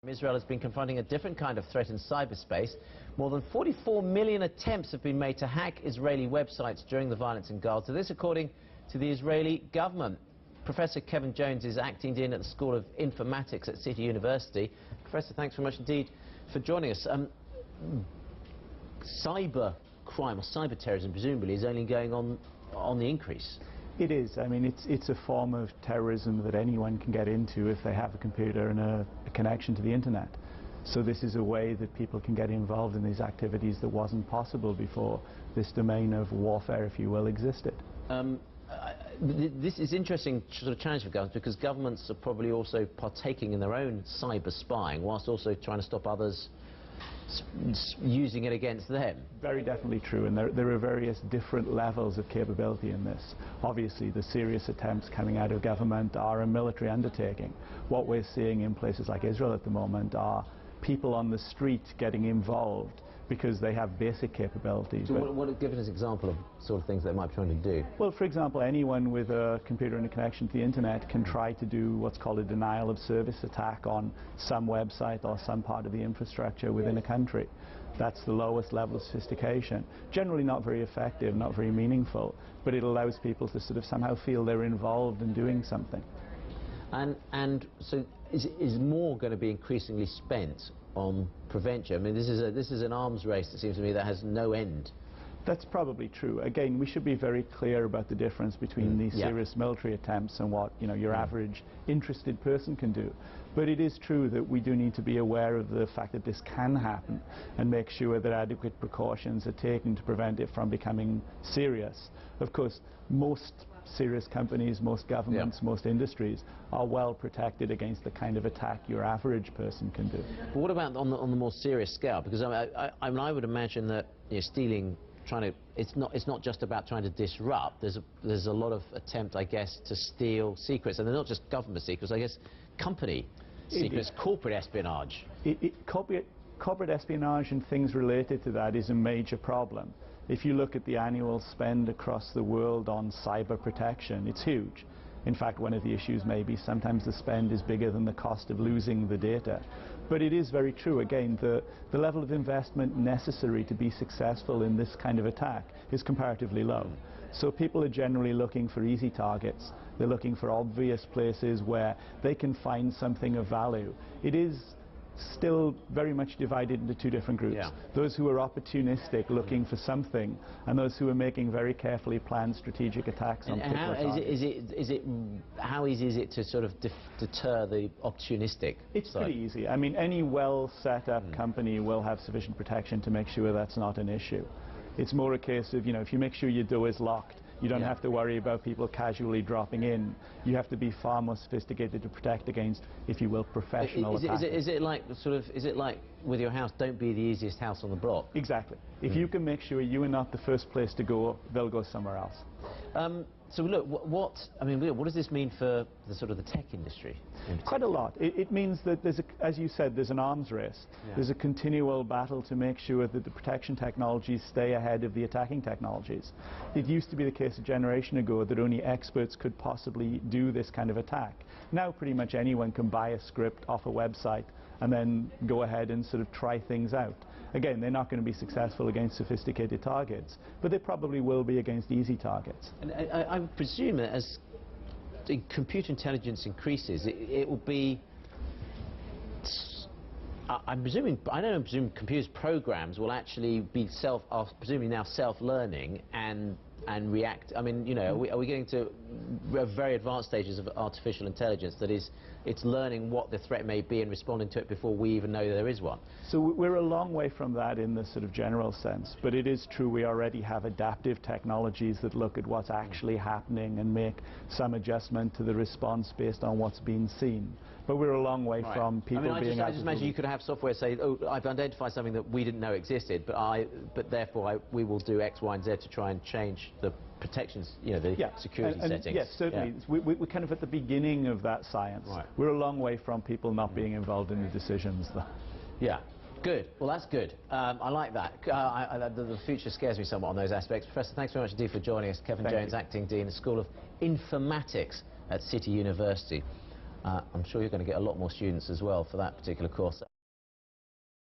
Israel has been confronting a different kind of threat in cyberspace. More than 44 million attempts have been made to hack Israeli websites during the violence in Gaza. This according to the Israeli government. Professor Kevin Jones is acting dean at the School of Informatics at City University. Professor, thanks very much indeed for joining us. Cyber crime or cyber terrorism presumably is only going on the increase. It is. I mean, it's a form of terrorism that anyone can get into if they have a computer and a connection to the internet. So this is a way that people can get involved in these activities that wasn't possible before this domain of warfare, if you will, existed. This is interesting sort of challenge for governments, because governments are probably also partaking in their own cyber spying whilst also trying to stop others using it against them. Very definitely true, and there are various different levels of capability in this. Obviously, the serious attempts coming out of government are a military undertaking. What we're seeing in places like Israel at the moment are people on the street getting involved because they have basic capabilities. So give us an example of sort of things they might be trying to do. Well, for example, anyone with a computer and a connection to the internet can try to do what's called a denial of service attack on some website or some part of the infrastructure within a country. That's the lowest level of sophistication. Generally not very effective, not very meaningful, but it allows people to sort of somehow feel they're involved in doing something. And so is more going to be increasingly spent on prevention? I mean, this is an arms race, it seems to me, that has no end. That's probably true. Again, we should be very clear about the difference between these serious military attempts and what, you know, your average interested person can do. But it is true that we do need to be aware of the fact that this can happen and make sure that adequate precautions are taken to prevent it from becoming serious. Of course, most serious companies, most governments, most industries are well protected against the kind of attack your average person can do. But what about on the more serious scale? Because I mean, I would imagine that, you know, stealing, it's not just about trying to disrupt. There's a lot of attempt, I guess, to steal secrets, and they're not just government secrets. I guess company secrets, corporate espionage. Corporate espionage and things related to that is a major problem. If you look at the annual spend across the world on cyber protection, it's huge. In fact, one of the issues may be sometimes the spend is bigger than the cost of losing the data. But it is very true, again, the level of investment necessary to be successful in this kind of attack is comparatively low. So people are generally looking for easy targets. They're looking for obvious places where they can find something of value. It is still very much divided into two different groups. Those who are opportunistic, looking for something, and those who are making very carefully planned strategic attacks on particular targets. How easy is it to sort of deter the opportunistic It's side? pretty easy. I mean, any well set up company will have sufficient protection to make sure that's not an issue. It's more a case of, you know, if you make sure your door is locked, you don't have to worry about people casually dropping in. You have to be far more sophisticated to protect against, if you will, professional attacks. Is it like with your house, don't be the easiest house on the block? Exactly. If you can make sure you are not the first place to go, they'll go somewhere else. So look, what does this mean for the sort of the tech industry? Quite a lot. It means that there's, as you said, there's an arms race. There's a continual battle to make sure that the protection technologies stay ahead of the attacking technologies. It used to be the case a generation ago that only experts could possibly do this kind of attack. Now pretty much anyone can buy a script off a website and then go ahead and sort of try things out. Again, they're not going to be successful against sophisticated targets, but they probably will be against easy targets. And I presume that as the computer intelligence increases, it will be, I don't presume computers' programs will actually be presumably now self-learning and react. I mean, you know, are we getting to very advanced stages of artificial intelligence that it's learning what the threat may be and responding to it before we even know there is one? So we're a long way from that in the sort of general sense, but it is true we already have adaptive technologies that look at what's actually happening and make some adjustment to the response based on what's been seen. But we're a long way from people being able I just imagine you could have software say, oh, I've identified something that we didn't know existed, but therefore we will do X, Y, and Z to try and change the protections, you know, the security settings. Yes, certainly. We're kind of at the beginning of that science. We're a long way from people not being involved in the decisions, though. Yeah. Good. Well, that's good. I like that. The future scares me somewhat on those aspects. Professor, thanks very much indeed for joining us. Kevin Jones, Acting Dean, the School of Informatics at City University. I'm sure you're going to get a lot more students as well for that particular course.